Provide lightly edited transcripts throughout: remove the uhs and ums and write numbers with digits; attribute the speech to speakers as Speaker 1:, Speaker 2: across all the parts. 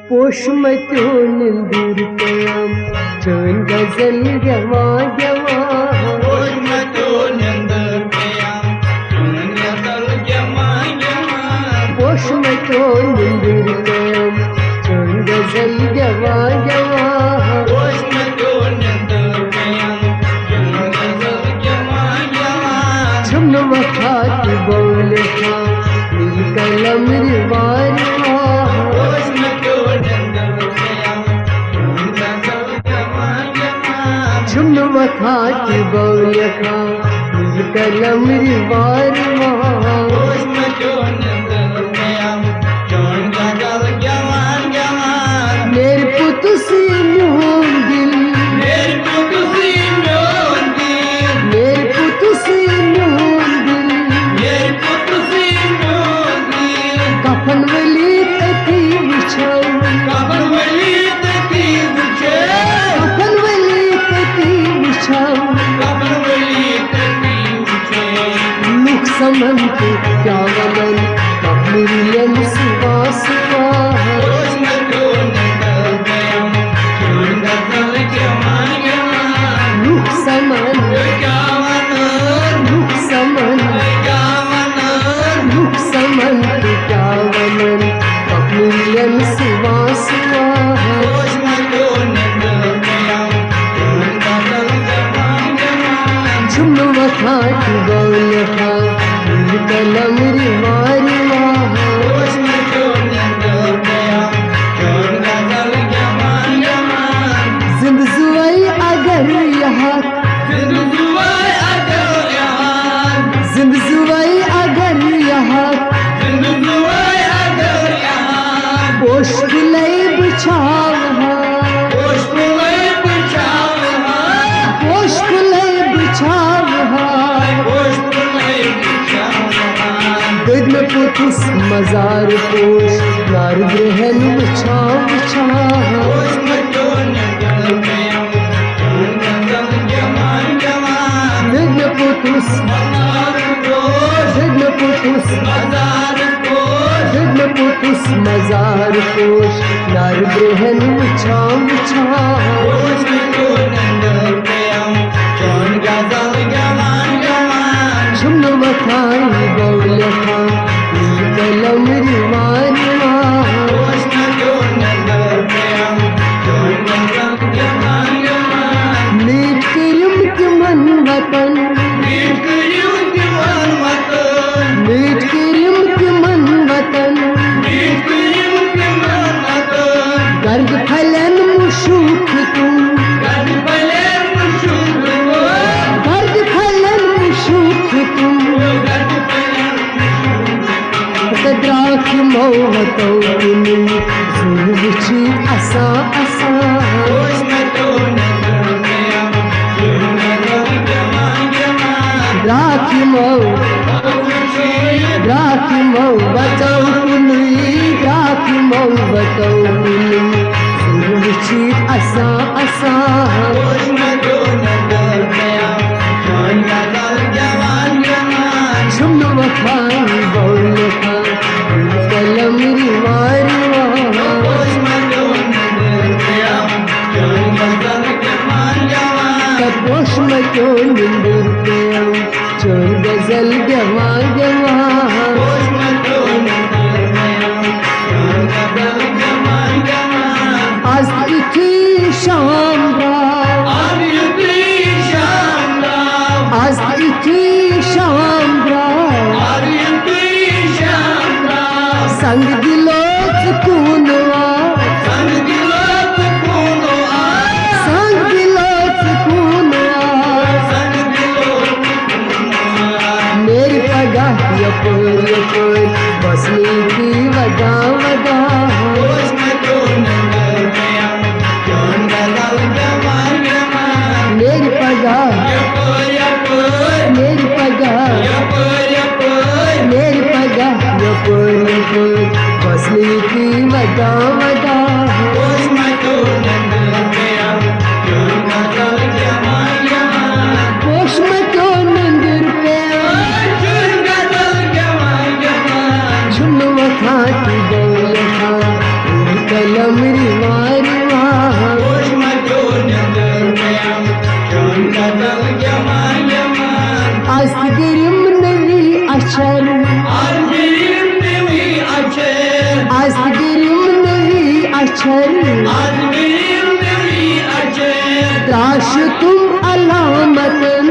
Speaker 1: पोषमतो निंदूर कयाम चन गजल गवा गवा
Speaker 2: पोषमतो निंदूर कयाम चन गजल गवा गवा
Speaker 1: पोषमतो निंदूर कयाम चन गजल गवा गवा
Speaker 2: पोषमतो निंदूर कयाम चन गजल गवा गवा
Speaker 1: छमन वफात बोल था नील कलम रिवार छुमन वफात बोल था नील कलम रिवार मेरे पुत से मोहन दिल मेरे पुत से मोहन दिल कफन वली तकी बिछाओ कफन वली तकी बिछाओ लुक समन के क्या वलन कबूलन सुवास लुक समन के क्या वलन कबूलन सुवास झुम वफात बोल था कलम रिवार जिंद जुआई अगर यहाँ जिंद जुआई अगर यहाँ पोश लय बिछाव पोश लय बिछाव गद में पुतुस मजार पोश नार ग्रहण बिछाव मजार पोश नार ग्रहण बिछाव झुमन वफाई बोल था कलम रिवार मीट करिम के मन वतन मीट करिम के मन वतन गर्द फलन मुशूक तुम द्राख मोहतो जुलुची असा असा द्राख मो बचाओ कुनुई द्राख मो बचाओ कुनुई जुलुची असा असा झुमन वफाई बोल था कलम रिवार पोषमतो निंदूर कयाम चोर गजल गवा गवा आज इतनी शाम आज इतनी शाम संग दिलो सुकूनवा मेरी पगाह यपुर बसनी की वदा वदा मेरी पगाह यपुर बसनी की वदा वदा पोषमतो निंदूर झुमन वफात बोल था कलम अक्षर त्राश तुम अलामतन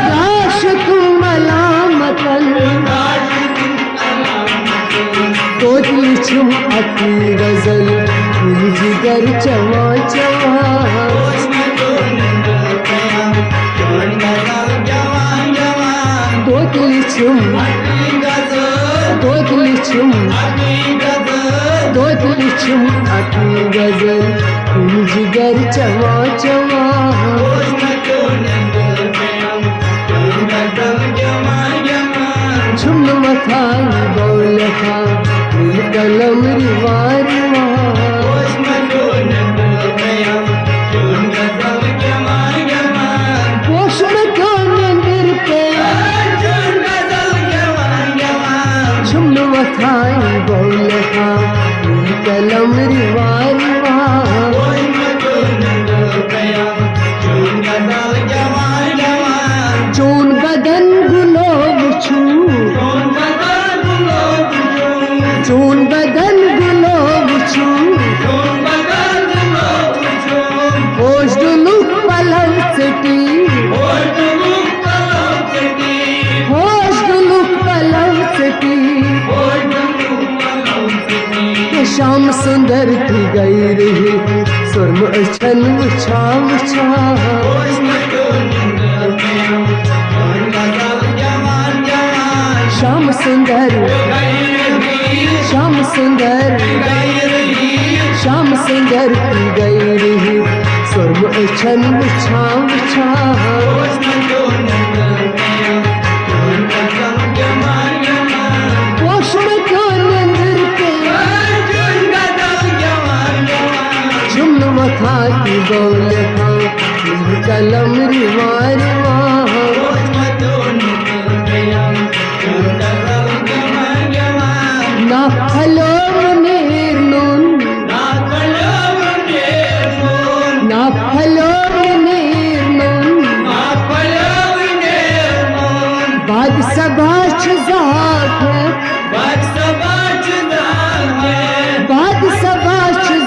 Speaker 1: त्राश तुम अलामतन तोतली छुम अकी गजल जिगर चवा चवा तोतली छुम अकी गजल जिगर चवा चवा छुम मथाई बौल था कलम रिवार पोष में क्यों नंदर पे छुम मथाई बौल था कलम रिवार चून बदन गुलाब छू चून बदन गुलाब छू होश दुलुक पलव सटी होश दुलुक पलव सटी शाम सुंदर थी गई रही सुरम अछन उछा उछा श्याम सुंदर श्याम सुंदर श्याम सुंदर की गई रही सुरम उछन उछा उछा पोष में क्यों नंदर पे झुम मथा की बोल था कलम रिवार ना फलो नेर नून ना फलो नेर नून बाद सबाच जात बाद सबाच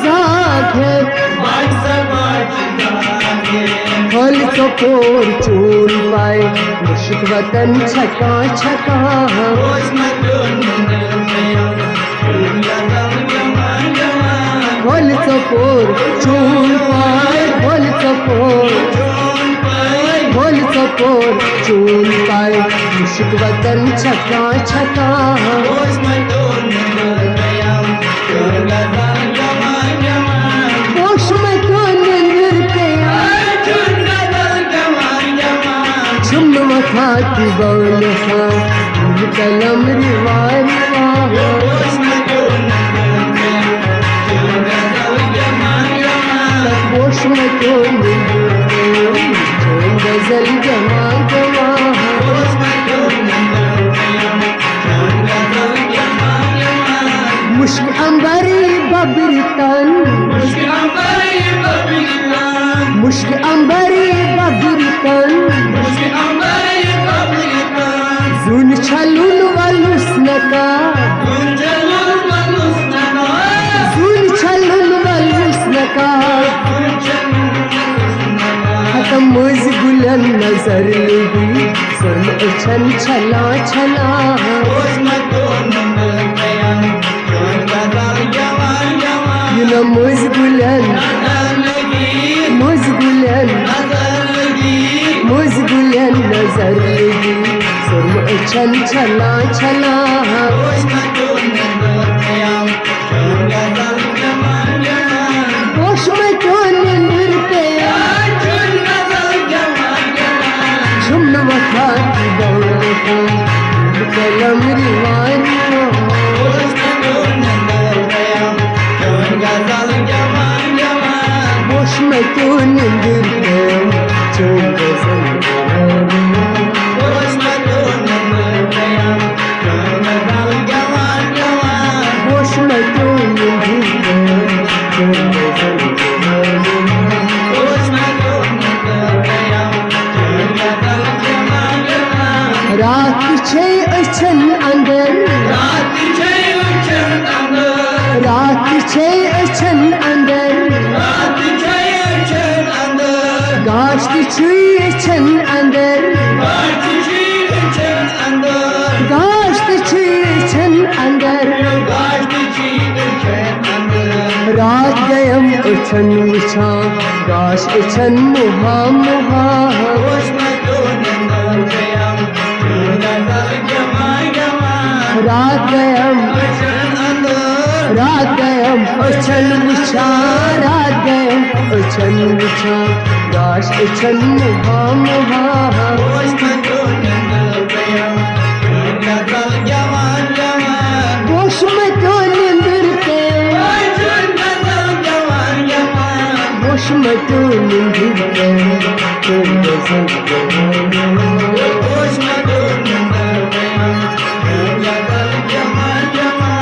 Speaker 1: जात फल कपोर चूल पाए मुश्क वतन छका छका फल कपोर चूल पाए फल कपोर चूल पाए मुश्क वतन छका छका पोष में तो नंदर पे झुम मथा की बौल था कलम रिवार पोष में तो गजल जमा जमा मुश्क अंबरी बबरी तन मुश्क अंबरी बबरी तन जुन छलुन वलुस्नका जुन छलुन वलुस्नका खत्म मुझ गुलन नजर लगी सुन उछन छला छला युना मुझ गुलन नजर लगी सुन उछन छला छला पोष में क्यों नंदर पे झुम मथा की बौल था कलम रिवार पोष में क्यों नंदर पे रात छे अछन अंदर रात छे अछन अंदर
Speaker 2: रात छे अछन अंदर
Speaker 1: गाश छुई अछन अंदर
Speaker 2: गाश छुई अछन अंदर
Speaker 1: गाश छुई अछन अंदर
Speaker 2: गाश छुई अछन अंदर
Speaker 1: रात गयम अछन उछा गाश अछन मुहा मुहा
Speaker 2: होश में तो नंदर गयम नंदर जमा जमा
Speaker 1: रात गयम
Speaker 2: अछन अंदर
Speaker 1: रात गयम अछन उछा रात गयम अछन उछा गाश अछन मुहा मुहा
Speaker 2: होश में तो नंदर गयम नंदर जमा जमा
Speaker 1: होश में तो निंदर के
Speaker 2: नंदर जमा जमा
Speaker 1: होश में तो निंदर के चल गजल
Speaker 2: होश में तो नंदर गयम नंदर जमा जमा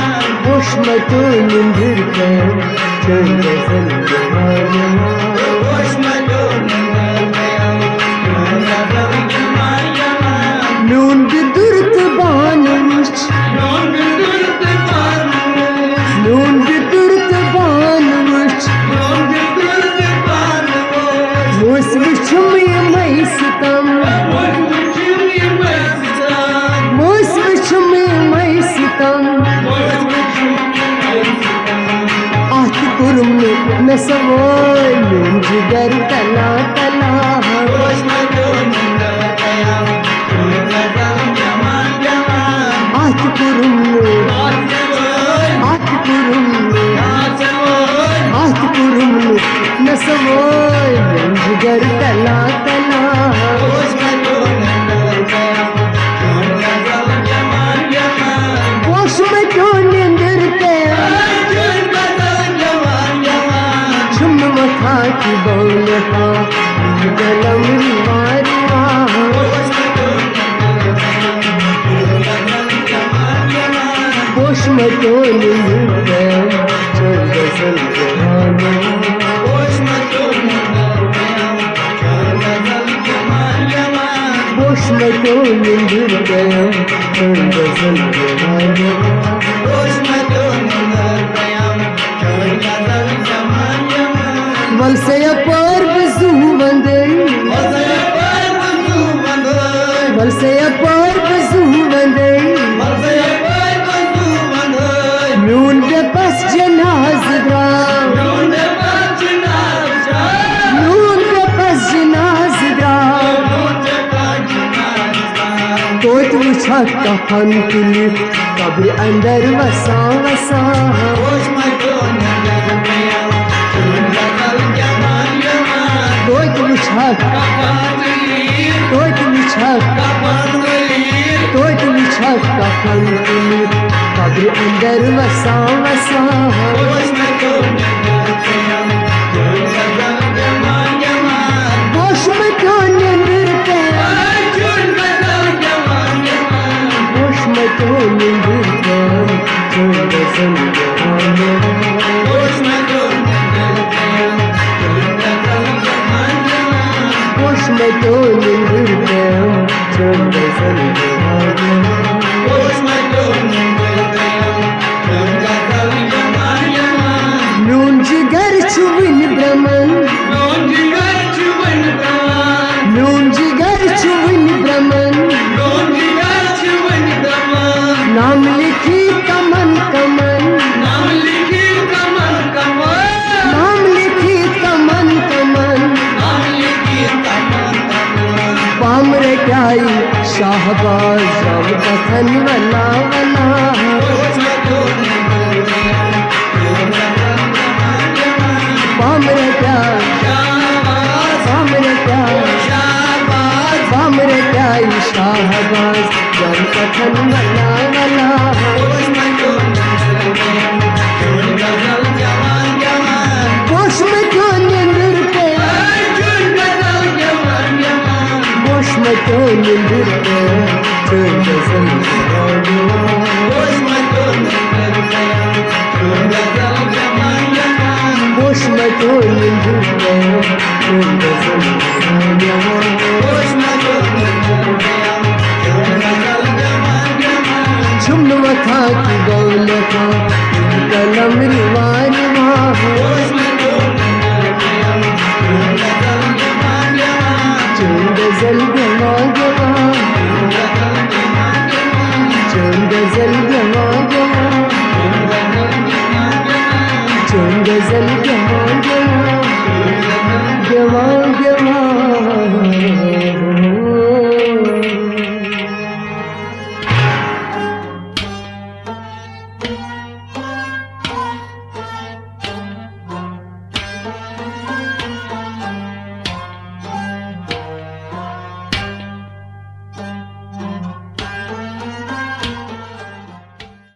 Speaker 1: होश में तो निंदर के चल गजल
Speaker 2: होश में तो नंदर गयम नंदर जमा जमा
Speaker 1: नून दुर्त बानुच
Speaker 2: नून दुर्त पानुष
Speaker 1: नून दुर्त बानुच
Speaker 2: नून दुर्त पानुष
Speaker 1: मुस विचुम मई सितम
Speaker 2: मुझ मुझे मस्तान
Speaker 1: मुस विचुम मई सितम
Speaker 2: मुझ मुझे
Speaker 1: आत कुरुम न सवोय नून जिगर तला तला
Speaker 2: होश में तो नंदर गयम नंदर जमा जमा
Speaker 1: आत कुरुम
Speaker 2: आसमान
Speaker 1: आत कुरुम
Speaker 2: आसमान
Speaker 1: आत कुरुम न सवोय नून जिगर तला तला
Speaker 2: होश में तो नंदर गयम नंदर जमा जमा
Speaker 1: होश में तो निंदर के छुम मथा की बौलता गलम मारवा होश में तो निंदर के चल गजल जवाना होश में तो निंदर के चल गजल जवाना वलसे पर बजू वंदे वलसे पर बजू वंदे नून के बस जनाज द्रा नून के बस जनाज द्रा तोत उछा कफन तुली कभी अंदर वसा वसा तोत उछा तोत उछा तोत उछा कफन तुली कभी अंदर वसा वसा होश में तो निंदर के होश में तो निंदर के चल गजल जवाना होश में तो निंदर के चल गजल जवाना नून जिगर छुविन ब्रह्मन नून जिगर छुविन ब्रह्मन नाम लिखी कमन कमन नाम लिखी कमन कमन पामरे क्याई शाहबाज जब कथन वला वला पामरे क्या पामरे क्याई शाहबाज जब कथन वला वला होश में तो निंदर के होश में तो निंदर के चल गजल जवाना होश में तो निंदर के चल गजल जवाना छुम मथा की दौलता कलम रिवा रिवा चुन गजल गवा गवा चुन गजल गवा गवा चुन गजल गवा